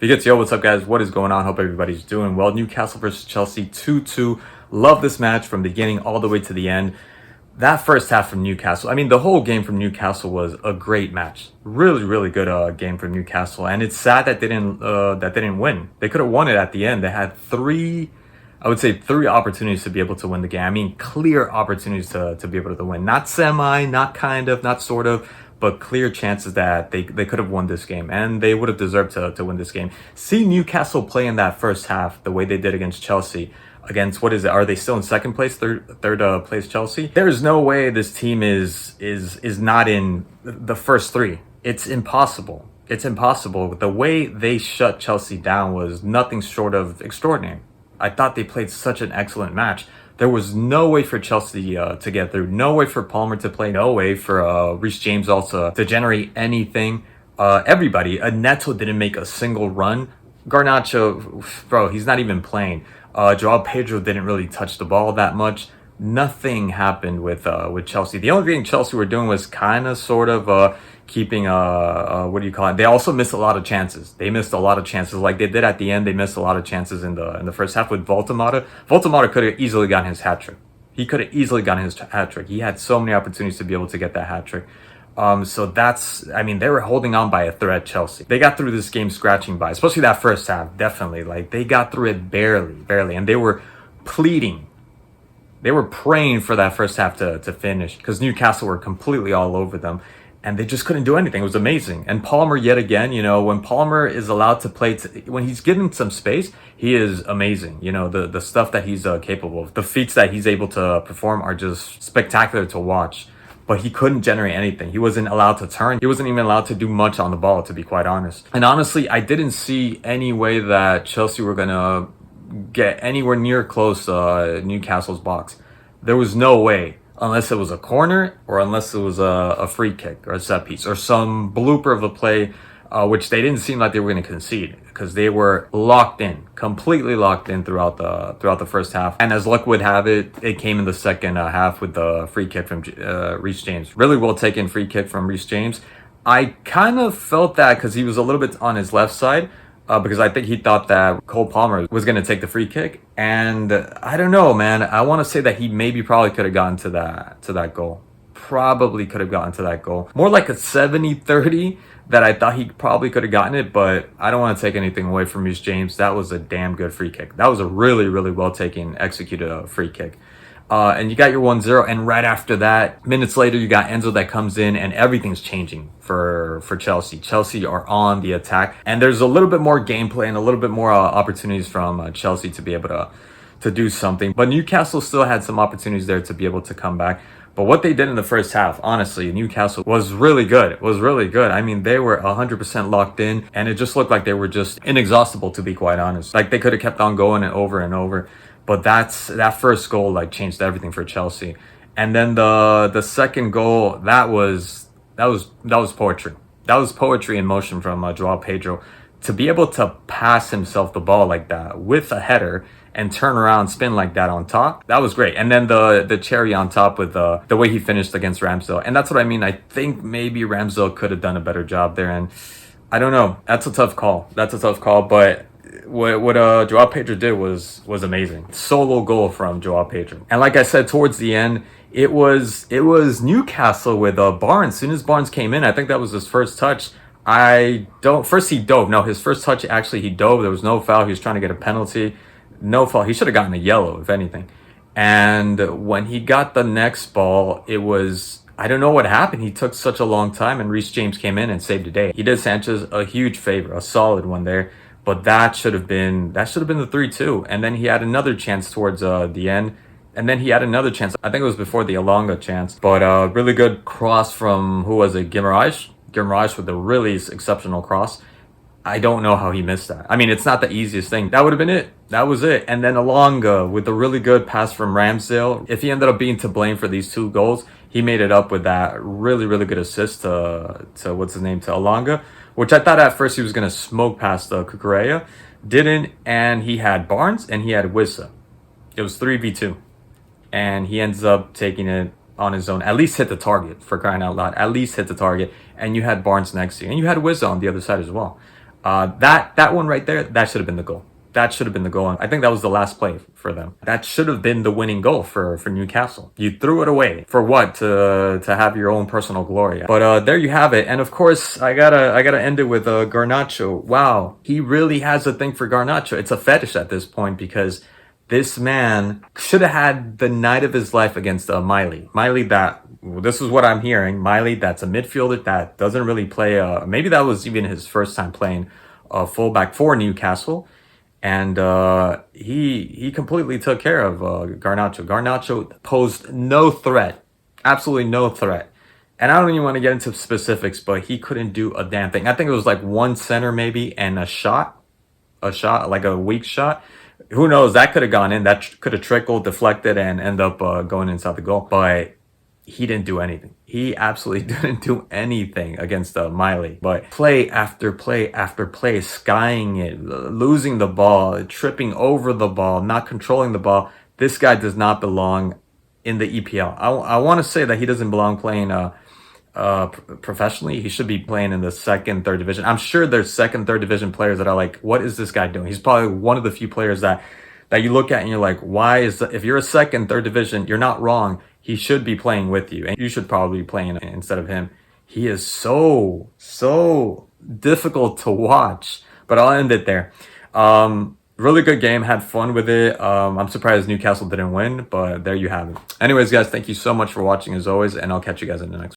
Yo, what's up, guys? What is going on? Hope everybody's doing well. Newcastle versus Chelsea 2-2. Love this match from the beginning all the way to the end. That first half from Newcastle, I mean, the whole game from Newcastle was a great match. Really, really good game from Newcastle. And it's sad that they didn't win. They could have won it at the end. They had I would say three opportunities to be able to win the game. I mean, clear opportunities to be able to win. Not semi, not kind of, not sort of, but clear chances that they could have won this game, and they would have deserved to win this game. See Newcastle play in that first half the way they did against Chelsea. Against, what is it? Are they still in second place, third place Chelsea? There is no way this team is not in the first three. It's impossible. It's impossible. The way they shut Chelsea down was nothing short of extraordinary. I thought they played such an excellent match. There was no way for Chelsea to get through. No way for Palmer to play. No way for Reece James also to generate anything. Everybody. Neto didn't make a single run. Garnacho, bro, he's not even playing. Joao Pedro didn't really touch the ball that much. Nothing happened with Chelsea. The only thing Chelsea were doing was kind of sort of keeping what do you call it? They also missed a lot of chances. They missed a lot of chances, like they did at the end. They missed a lot of chances in the first half with Voltemata. Voltemata could have easily gotten his hat trick. He could have easily gotten his hat trick. He had so many opportunities to be able to get that hat trick. So that's, I mean, they were holding on by a thread, Chelsea. They got through this game scratching by, especially that first half, definitely. Like, they got through it barely. And they were pleading. They were praying for that first half to finish because Newcastle were completely all over them. And they just couldn't do anything. It was amazing. And Palmer, yet again, when Palmer is allowed to play, when he's given some space, he is amazing. The stuff that he's capable of. The feats that he's able to perform are just spectacular to watch. But he couldn't generate anything. He wasn't allowed to turn. He wasn't even allowed to do much on the ball, to be quite honest. And honestly, I didn't see any way that Chelsea were going to get anywhere near close Newcastle's box. There was no way. Unless it was a corner or unless it was a free kick or a set piece or some blooper of a play, which they didn't seem like they were going to concede because they were locked in, completely locked in throughout the first half. And as luck would have it, it came in the second half with the free kick from Reece James. Really well taken free kick from Reece James. I kind of felt that because he was a little bit on his left side. Because I think he thought that Cole Palmer was going to take the free kick. And I don't know, man. I want to say that he probably could have gotten to that goal. Probably could have gotten to that goal. More like a 70-30 that I thought he probably could have gotten it. But I don't want to take anything away from Reece James. That was a damn good free kick. That was a really, really well taken, executed free kick. And you got your 1-0, and right after that, minutes later, you got Enzo that comes in, and everything's changing for Chelsea. Chelsea are on the attack, and there's a little bit more gameplay and a little bit more opportunities from Chelsea to be able to do something. But Newcastle still had some opportunities there to be able to come back. But what they did in the first half, honestly, Newcastle was really good. It was really good. I mean, they were 100% locked in, and it just looked like they were just inexhaustible, to be quite honest. Like, they could have kept on going and over. But that first goal changed everything for Chelsea. And then the second goal, that was poetry. That was poetry in motion from Joao Pedro. To be able to pass himself the ball like that with a header and turn around, spin like that on top, that was great. And then the cherry on top with the way he finished against Ramsdale. And that's what I mean. I think maybe Ramsdale could have done a better job there. And I don't know. That's a tough call. But what Joao Pedro did was amazing. Solo goal from Joao Pedro. And like I said, towards the end, it was Newcastle with Barnes. As soon as Barnes came in, I think that was his first touch. First he dove. No, his first touch, actually, he dove. There was no foul. He was trying to get a penalty. No foul. He should have gotten a yellow, if anything. And when he got the next ball, it was, I don't know what happened. He took such a long time, and Reece James came in and saved the day. He did Sanchez a huge favor, a solid one there. But that should have been the 3-2. And then he had another chance towards the end. And then he had another chance. I think it was before the Alonga chance. But really good cross from, who was it? Guimaraes with a really exceptional cross. I don't know how he missed that. I mean, it's not the easiest thing. That would have been it. That was it. And then Alonga with a really good pass from Ramsdale. If he ended up being to blame for these two goals, he made it up with that really, really good assist to what's his name, to Alonga, which I thought at first he was going to smoke past Cucurella. Didn't, and he had Barnes and he had Wissa. It was 3v2. And he ends up taking it on his own. At least hit the target, for crying out loud. At least hit the target. And you had Barnes next to you. And you had Wissa on the other side as well. That one right there, that should have been the goal. That should have been the goal. I think that was the last play for them. That should have been the winning goal for Newcastle. You threw it away for what? To have your own personal glory. But there you have it. And of course, I gotta end it with Garnacho. Wow, he really has a thing for Garnacho. It's a fetish at this point because this man should have had the night of his life against Miley. Miley, that this is what I'm hearing. Miley, that's a midfielder that doesn't really play. Maybe that was even his first time playing fullback for Newcastle, and he completely took care of Garnacho. Garnacho posed no threat, absolutely no threat. And I don't even want to get into specifics, but he couldn't do a damn thing. I think it was like one center maybe and a shot, like a weak shot. Who knows? That could have gone in. That could have trickled, deflected, and end up going inside the goal. But he didn't do anything. He absolutely didn't do anything against Miley. But play after play after play, skying it, losing the ball, tripping over the ball, not controlling the ball. This guy does not belong in the EPL. I want to say that he doesn't belong playing professionally. He should be playing in the second, third division. I'm sure there's second, third division players that are like, what is this guy doing? He's probably one of the few players that you look at and you're like, why is that? If you're a second, third division, you're not wrong. He should be playing with you, and you should probably be playing instead of him. He is so difficult to watch. But I'll end it there. Really good game. Had fun with it. I'm surprised Newcastle didn't win, but there you have it. Anyways, guys, thank you so much for watching as always, and I'll catch you guys in the next one.